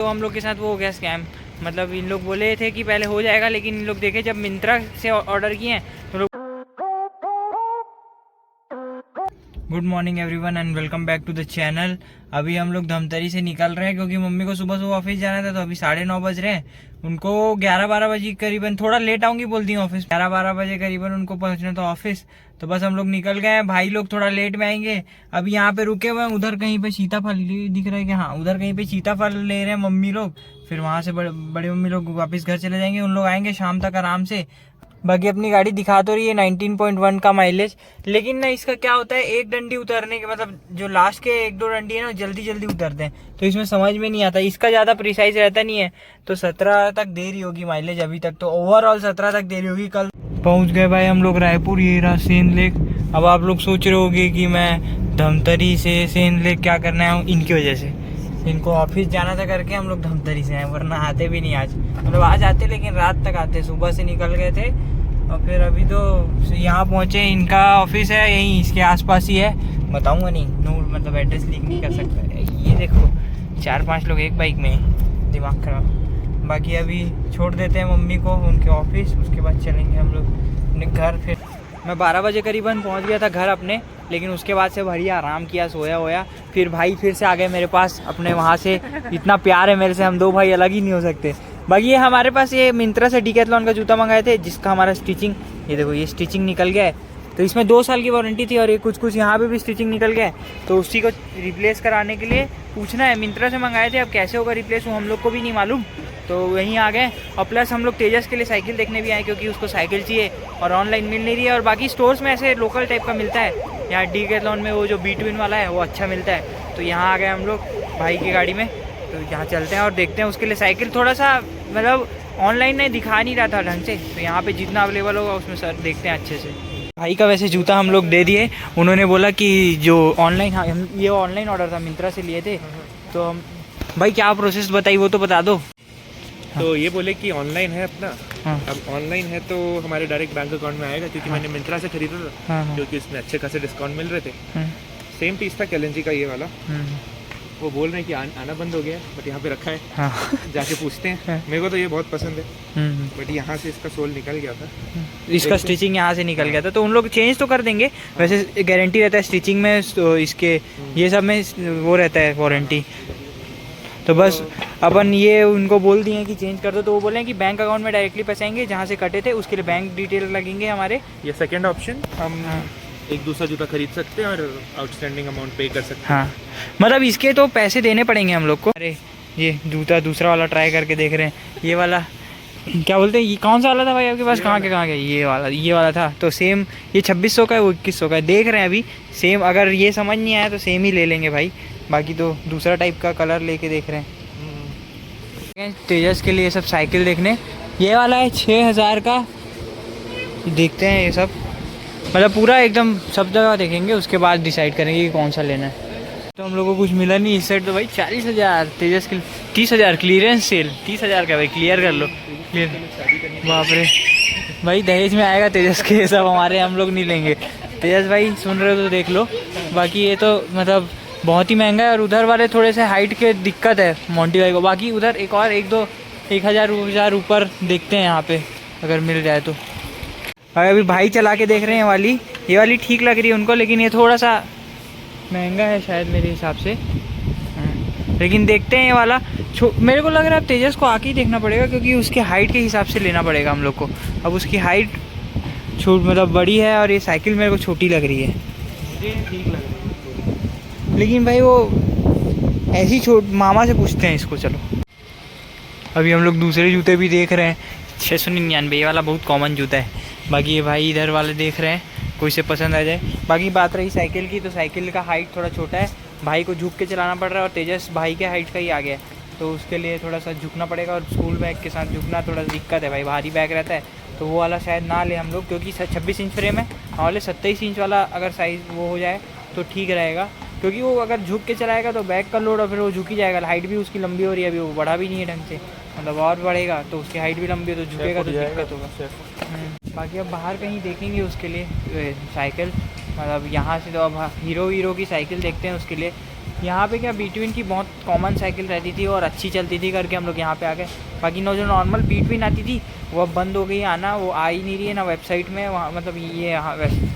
तो हम लोग के साथ वो हो गया स्कैम। मतलब इन लोग बोले थे कि पहले हो जाएगा, लेकिन इन लोग देखे जब मिंत्रा से ऑर्डर किए हैं तो लोग। Good morning everyone and welcome back to the channel. अभी हम लोग धमतरी से निकल रहे हैं क्योंकि मम्मी को सुबह सुबह ऑफिस जाना था, तो अभी 9:30 बज रहे हैं। उनको 11-12 बजे करीबन, थोड़ा लेट आऊंगी बोल दी ऑफिस, 11-12 बजे करीबन उनको पहुंचना था ऑफिस। तो बस हम लोग निकल गए हैं। भाई लोग थोड़ा लेट में आएंगे। अभी यहाँ पे रुके हुए हैं, उधर कहीं पे सीताफल दिख रहा है कि हाँ, उधर कहीं पे सीताफल ले रहे हैं मम्मी लोग। फिर वहाँ से बड़े मम्मी लोग वापस घर चले जाएंगे। उन लोग आएंगे शाम तक आराम से। बाकी अपनी गाड़ी दिखा तो रही है 19.1 का माइलेज, लेकिन ना इसका क्या होता है, एक डंडी उतरने के मतलब जो लास्ट के 1-2 डंडी है ना जल्दी जल्दी उतरते हैं, तो इसमें समझ में नहीं आता। इसका ज़्यादा प्रिसाइज रहता नहीं है, तो 17 तक दे रही होगी माइलेज अभी तक, तो ओवरऑल 17 तक दे रही होगी। कल पहुंच गए भाई हम लोग रायपुर, ये रहा सेन लेक। अब आप लोग सोच रहे होगे कि मैं धमतरी से सेन लेक क्या करना है, इनकी वजह से। इनको ऑफिस जाना था करके हम लोग धमतरी से आए, वरना आते भी नहीं आज। मतलब आज आते लेकिन रात तक आते, सुबह से निकल गए थे और फिर अभी तो यहाँ पहुँचे। इनका ऑफिस है यहीं इसके आसपास ही है, बताऊँगा नहीं, नोट मतलब एड्रेस लीक नहीं कर सकता। ये देखो 4-5 लोग एक बाइक में, दिमाग खराब। बाकी अभी छोड़ देते हैं मम्मी को उनके ऑफिस, उसके बाद चलेंगे हम लोग अपने घर। फिर मैं 12 बजे करीबन पहुँच गया था घर अपने, लेकिन उसके बाद से बढ़िया आराम किया, सोया होया। फिर भाई फिर से आ गए मेरे पास अपने वहाँ से। इतना प्यार है मेरे से, हम दो भाई अलग ही नहीं हो सकते। बाकी ये हमारे पास ये मिंत्रा से डीकैथलॉन का जूता मंगाए थे, जिसका हमारा स्टिचिंग, ये देखो ये स्टिचिंग निकल गया है। तो इसमें 2 साल की वारंटी थी और ये कुछ यहाँ पे भी स्टिचिंग निकल गया है, तो उसी को रिप्लेस कराने के लिए पूछना है। मिंत्रा से मंगाए थे, अब कैसे होगा रिप्लेस वो हम लोग को भी नहीं मालूम, तो वहीं आ गए। और प्लस हम लोग तेजस के लिए साइकिल देखने भी आए, क्योंकि उसको साइकिल चाहिए और ऑनलाइन मिल नहीं रही है। और बाकी स्टोर्स में ऐसे लोकल टाइप का मिलता है, यहाँ डीकैथलॉन में वो जो B-Twin वाला है वो अच्छा मिलता है। तो यहाँ आ गए हम लोग भाई की गाड़ी में, तो यहाँ चलते हैं और देखते हैं उसके लिए साइकिल। थोड़ा सा मतलब ऑनलाइन नहीं दिखा नहीं रहा था ढंग से, तो यहाँ पे जितना अवेलेबल होगा उसमें सर देखते हैं अच्छे से। भाई का वैसे जूता हम लोग दे दिए, उन्होंने बोला कि जो ऑनलाइन, हाँ ये ऑनलाइन ऑर्डर था, मिंत्रा से लिए थे। तो हम भाई क्या प्रोसेस बताई वो तो बता दो। तो ये बोले कि ऑनलाइन है अपना। अब ऑनलाइन है तो हमारे डायरेक्ट बैंक अकाउंट में आएगा, क्योंकि मैंने मिंत्रा से खरीदा था, क्योंकि उसमें अच्छे खासे डिस्काउंट मिल रहे थे। सेम पीस था कैलेंजी का ये वाला। वो बोल रहे हैं कि आना बंद हो गया है, बट यहाँ पे रखा है। जाके पूछते हैं। मेरे को तो ये बहुत पसंद है, बट यहाँ से इसका सोल निकल गया था, इसका स्टिचिंग यहाँ से निकल गया था, तो उन लोग चेंज तो कर देंगे। वैसे गारंटी रहता है स्टिचिंग में, तो इसके ये सब में वो रहता है वारंटी। तो बस अपन ये उनको बोल दिए कि चेंज कर दो, तो वो बोले कि बैंक अकाउंट में डायरेक्टली पैसे आएंगे जहाँ से कटे थे, उसके लिए बैंक डिटेल लगेंगे हमारे। ये सेकेंड ऑप्शन, हम एक दूसरा जूता खरीद सकते हैं और आउटस्टैंडिंग अमाउंट पे कर सकते हैं। हाँ मतलब इसके तो पैसे देने पड़ेंगे हम लोग को। अरे ये जूता दूसरा वाला ट्राई करके देख रहे हैं, ये वाला क्या बोलते हैं, ये कौन सा वाला था भाई आपके पास, कहाँ के ये वाला था। तो सेम ये 2600 का है, वो 2100 का है, देख रहे हैं अभी सेम। अगर ये समझ नहीं आया तो सेम ही ले लेंगे भाई, बाकी तो दूसरा टाइप का कलर लेके देख रहे हैं। तेजस के लिए सब साइकिल देखने, ये वाला है 6000 का, देखते हैं ये सब, मतलब पूरा एकदम सब जगह देखेंगे, उसके बाद डिसाइड करेंगे कि कौन सा लेना है। तो हम लोगों को कुछ मिला नहीं इस साइड, तो भाई 40,000, तेजस के 30,000 क्लियरेंस सेल, 30,000 का भाई, क्लियर कर लो क्लियर। बाप रे भाई, दहेज में आएगा तेजस के सब हमारे, हम लोग नहीं लेंगे। तेजस भाई सुन रहे हो तो देख लो। बाकी ये तो मतलब बहुत ही महंगा है, और उधर वाले थोड़े से हाइट के दिक्कत है मोंटी भाई को। बाकी उधर एक और 1,000 ऊपर देखते हैं यहाँ पे, अगर मिल जाए तो। अभी भाई चला के देख रहे हैं ये वाली ठीक लग रही है उनको, लेकिन ये थोड़ा सा महंगा है शायद मेरे हिसाब से। लेकिन देखते हैं ये वाला। मेरे को लग रहा है अब तेजस को आके ही देखना पड़ेगा, क्योंकि उसके हाइट के हिसाब से लेना पड़ेगा हम लोग को। अब उसकी हाइट मतलब बड़ी है, और ये साइकिल मेरे को छोटी लग रही है, मुझे ठीक लग रही है। लेकिन भाई वो ऐसी मामा से पूछते हैं इसको। चलो अभी हम लोग दूसरे जूते भी देख रहे हैं, 699, ये वाला बहुत कॉमन जूता है। बाकी ये भाई इधर वाले देख रहे हैं, कोई से पसंद आ जाए। बाकी बात रही साइकिल की, तो साइकिल का हाइट थोड़ा छोटा है, भाई को झुक के चलाना पड़ रहा है, और तेजस भाई के हाइट का ही आ गया है, तो उसके लिए थोड़ा सा झुकना पड़ेगा। और स्कूल बैग के साथ झुकना थोड़ा दिक्कत है भाई, भारी बैग रहता है, तो वो वाला शायद ना ले हम लोग, क्योंकि 26 इंच फ्रेम है। वाले 27 इंच वाला अगर साइज़ वो हो जाए तो ठीक रहेगा, क्योंकि वो अगर झुक के चलाएगा तो बैग का लोड, और फिर वो झुक ही जाएगा। हाइट भी उसकी लंबी हो रही है अभी, वो बढ़ा भी नहीं है ढंग से, मतलब और बढ़ेगा तो उसकी हाइट भी लंबी है, तो झुकेगा तो दिक्कत होगा। बाकी अब बाहर कहीं देखेंगे उसके लिए साइकिल, मतलब यहाँ से तो अब हीरो की साइकिल देखते हैं उसके लिए। यहाँ पे क्या B-twin की बहुत कॉमन साइकिल रहती थी और अच्छी चलती थी करके हम लोग यहाँ पे आ गए। बाकी जो नॉर्मल B-twin आती थी वो अब बंद हो गई आना, वो आ ही नहीं रही है ना वेबसाइट में वहाँ, मतलब ये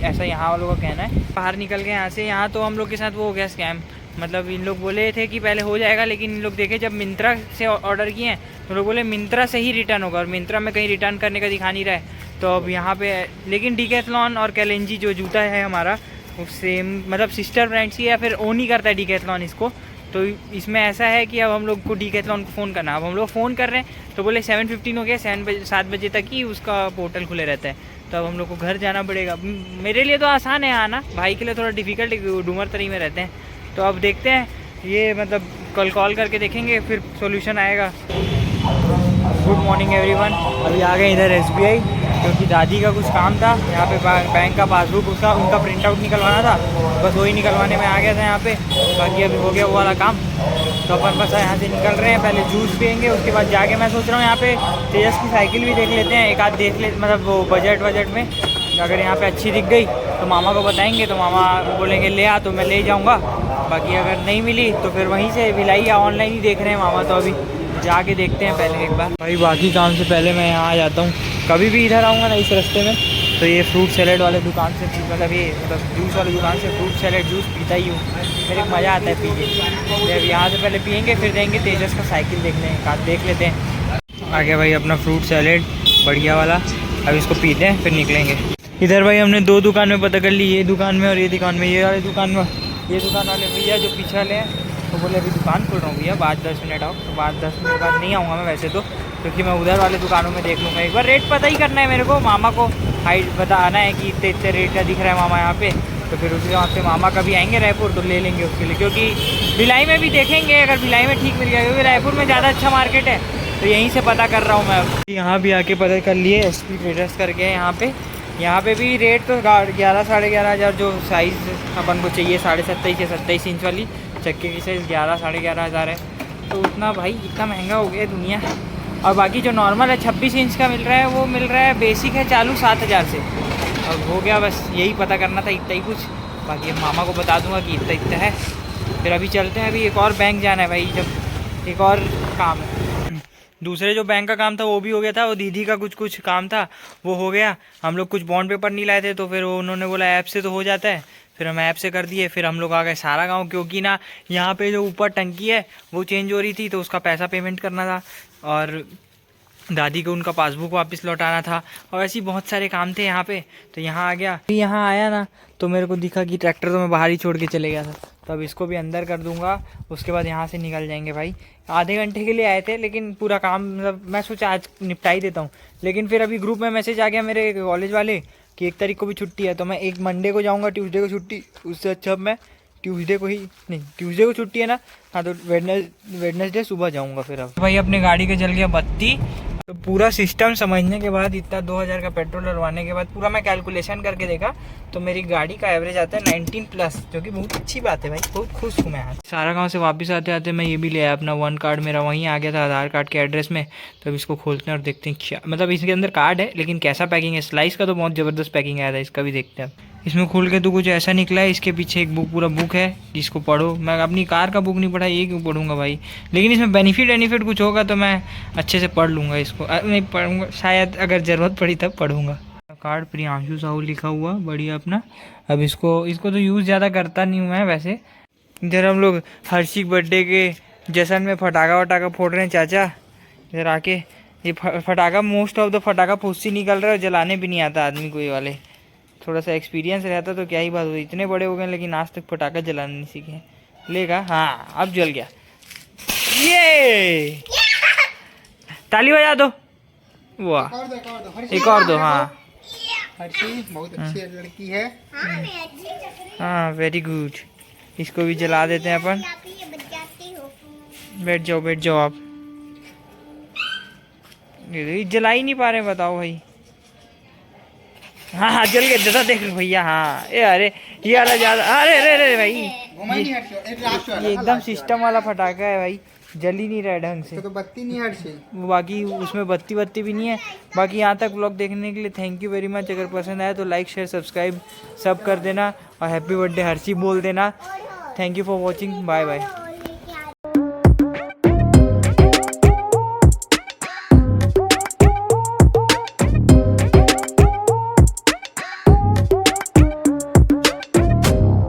ऐसा यहाँ वालों का कहना है। बाहर निकल गए यहाँ से। यहाँ तो हम लोग के साथ वो हो गया स्कैम, मतलब इन लोग बोले थे कि पहले हो जाएगा, लेकिन इन लोग देखे जब मिंत्रा से ऑर्डर किए हैं तो लोग बोले मिंत्रा से ही रिटर्न होगा, और मिंत्रा में कहीं रिटर्न करने का दिखा नहीं रहा है। तो अब यहाँ पे लेकिन डिकैथलॉन और कैलेंजी जो जूता है हमारा वो सेम, मतलब सिस्टर ब्रांड्स की, या फिर ओन ही करता है डिकैथलॉन इसको। तो इसमें ऐसा है कि अब हम लोग को डिकैथलॉन को फ़ोन करना, अब हम लोग फ़ोन कर रहे हैं तो बोले 7:15 हो गया, 7 बजे तक ही उसका पोर्टल खुले रहता है। तो अब हम लोग को घर जाना पड़ेगा। मेरे लिए तो आसान है आना, भाई के लिए थोड़ा डिफ़िकल्ट है, डूमर तरी में रहते हैं। तो अब देखते हैं, ये मतलब कल कॉल करके देखेंगे फिर सॉल्यूशन आएगा। Good morning everyone. अभी आ गए इधर SBI, क्योंकि दादी का कुछ काम था यहाँ पे, बैंक का पासबुक उनका प्रिंट आउट निकलवाना था, बस वही निकलवाने में आ गया था यहाँ पे। बाकी अभी हो गया वो वाला काम, तो अपन बस यहाँ से निकल रहे हैं। पहले जूस पियेंगे, उसके बाद जाके मैं सोच रहा हूँ यहाँ पे तेजस की साइकिल भी देख लेते हैं, एक आध देख ले, मतलब वो बजट में अगर यहाँ पे अच्छी दिख गई तो मामा को बताएंगे, तो मामा बोलेंगे ले आ, तो मैं ले जाऊँगा। बाकी अगर नहीं मिली तो फिर वहीं से भिलाई या ऑनलाइन ही देख रहे हैं मामा, तो अभी जाके देखते हैं पहले एक बार। भाई बाकी काम से पहले मैं यहाँ आ जाता हूँ, कभी भी इधर आऊँगा ना इस रास्ते में तो ये फ्रूट सैलेड वाले दुकान से, मतलब जूस वाले दुकान से फ्रूट सैलेड जूस पीता ही हूँ, मेरे को मज़ा आता है पीने। अब यहाँ से पहले पियेंगे, फिर जाएंगे तेजस का साइकिल देख लेते हैं। आ गया भाई अपना फ्रूट सैलेड बढ़िया वाला, अब इसको पीते हैं फिर निकलेंगे। इधर भाई हमने 2 दुकान में पता कर ली, ये दुकान में और ये दुकान में। ये वाले दुकान में, ये दुकान वाले भैया जो पीछे वाले हैं तो बोले अभी दुकान खोल रहा हूँ भैया, बाद 10 मिनट आओ। तो बाद 10 मिनट बाद नहीं आऊँगा मैं वैसे तो, क्योंकि मैं उधर वाले दुकानों में देख लूँगा। एक बार रेट पता ही करना है मेरे को, मामा को हाइट बताना है कि इतने रेट का दिख रहा है मामा यहाँ पे। तो फिर उसी वहाँ से मामा कभी आएंगे रायपुर तो ले लेंगे उसके लिए, क्योंकि भिलाई में भी देखेंगे, अगर भिलाई में ठीक मिल गया, क्योंकि रायपुर में ज़्यादा अच्छा मार्केट है, तो यहीं से पता कर रहा हूँ मैं। यहाँ भी आके पता कर लिए SP ट्रेडर्स करके। यहाँ पे भी रेट तो 11 साढ़े 11 हज़ार, जो साइज़ अपन को चाहिए 27.5 या 27 इंच वाली चक्के की साइज़ 11 साढ़े 11 हज़ार है। तो उतना भाई इतना महंगा हो गया दुनिया। और बाकी जो नॉर्मल है 26 इंच का मिल रहा है, वो मिल रहा है बेसिक है चालू 7,000 से। अब हो गया, बस यही पता करना था, इतना ही कुछ। बाकी अब मामा को बता दूंगा कि इतना है। फिर अभी चलते हैं, अभी एक और बैंक जाना है भाई, जब एक और काम है। दूसरे जो बैंक का काम था वो भी हो गया था, वो दीदी का कुछ काम था वो हो गया। हम लोग कुछ बॉन्ड पेपर नहीं लाए थे, तो फिर उन्होंने बोला ऐप से तो हो जाता है, फिर हम ऐप से कर दिए। फिर हम लोग आ गए सारा गांव, क्योंकि ना यहाँ पे जो ऊपर टंकी है वो चेंज हो रही थी, तो उसका पैसा पेमेंट करना था, और दादी को उनका पासबुक वापस लौटाना था, और ऐसे ही बहुत सारे काम थे यहाँ पे। तो यहाँ आ गया, यहाँ आया ना तो मेरे को दिखा कि ट्रैक्टर तो मैं बाहर ही छोड़ के चले गया था, तो अब इसको भी अंदर कर दूंगा। उसके बाद यहाँ से निकल जाएंगे भाई। आधे घंटे के लिए आए थे, लेकिन पूरा काम मतलब मैं सोचा आज निपटा ही देता हूँ, लेकिन फिर अभी ग्रुप में मैसेज आ गया मेरे कॉलेज वाले कि 1 तारीख को भी छुट्टी है, तो मैं एक मंडे को जाऊँगा, ट्यूसडे को छुट्टी, उससे अच्छा अब मैं ट्यूसडे को छुट्टी है ना, हाँ, तो वेडनेसडे सुबह जाऊँगा। फिर अब भाई अपने गाड़ी का जल गया बत्ती, तो पूरा सिस्टम समझने के बाद, इतना 2000 का पेट्रोल डलवाने के बाद पूरा मैं कैलकुलेशन करके देखा तो मेरी गाड़ी का एवरेज आता है 19+, जो कि बहुत अच्छी बात है भाई, बहुत खुश हूँ मैं आज। सारा गांव से वापस आते आते मैं ये भी ले आया, अपना 1 कार्ड मेरा वहीं आ गया था आधार कार्ड के एड्रेस में। तो अब इसको खोलते हैं और देखते हैं क्या, मतलब इसके अंदर कार्ड है लेकिन कैसा पैकिंग है। स्लाइस का तो बहुत ज़बरदस्त पैकिंग आया था, इसका भी देखते हैं। इसमें खोल के तो कुछ ऐसा निकला है, इसके पीछे एक पूरा बुक है जिसको पढ़ो। मैं अपनी कार का बुक नहीं पढ़ा, ये क्यों पढ़ूंगा भाई, लेकिन इसमें बेनिफिट कुछ होगा तो मैं अच्छे से पढ़ लूँगा इसको। नहीं पढ़ूंगा शायद, अगर ज़रूरत पड़ी तब पढ़ूंगा। कार्ड प्रियांशु साहू लिखा हुआ बढ़िया अपना। अब इसको तो यूज़ ज़्यादा करता नहीं हूँ मैं वैसे। इधर हम लोग हर्षी बर्थडे के जश्न में फटाका फोड़ रहे हैं चाचा। इधर आके ये फटाका, मोस्ट ऑफ द फटाका फुस्सी निकल रहा है, जलाने भी नहीं आता आदमी को। ये वाले थोड़ा सा एक्सपीरियंस रहता तो क्या ही बात हुई, इतने बड़े हो गए लेकिन आज तक फटाका जलाना नहीं सीखे। लेगा, हाँ अब जल गया, ये ताली बजा दो, वाह एक और दो। हाँ बहुत अच्छी लड़की है। हाँ वेरी गुड, इसको भी जला देते हैं अपन। बैठ जाओ आप। ये जला ही नहीं पा रहे, बताओ भाई। हाँ जल गया, जरा देख लो भैया। हाँ ये अरे ये वाला ज़्यादा, अरे भाई ये एकदम सिस्टम वाला फटाका है भाई, जल ही नहीं रहा है ढंग से। तो बत्ती नहीं हट से, बाकी उसमें बत्ती भी नहीं है। बाकी यहाँ तक व्लॉग देखने के लिए थैंक यू वेरी मच। अगर पसंद आए तो लाइक शेयर सब्सक्राइब सब कर देना, और हैप्पी बर्थडे हर्षी बोल देना। Thank you for watching, bye bye.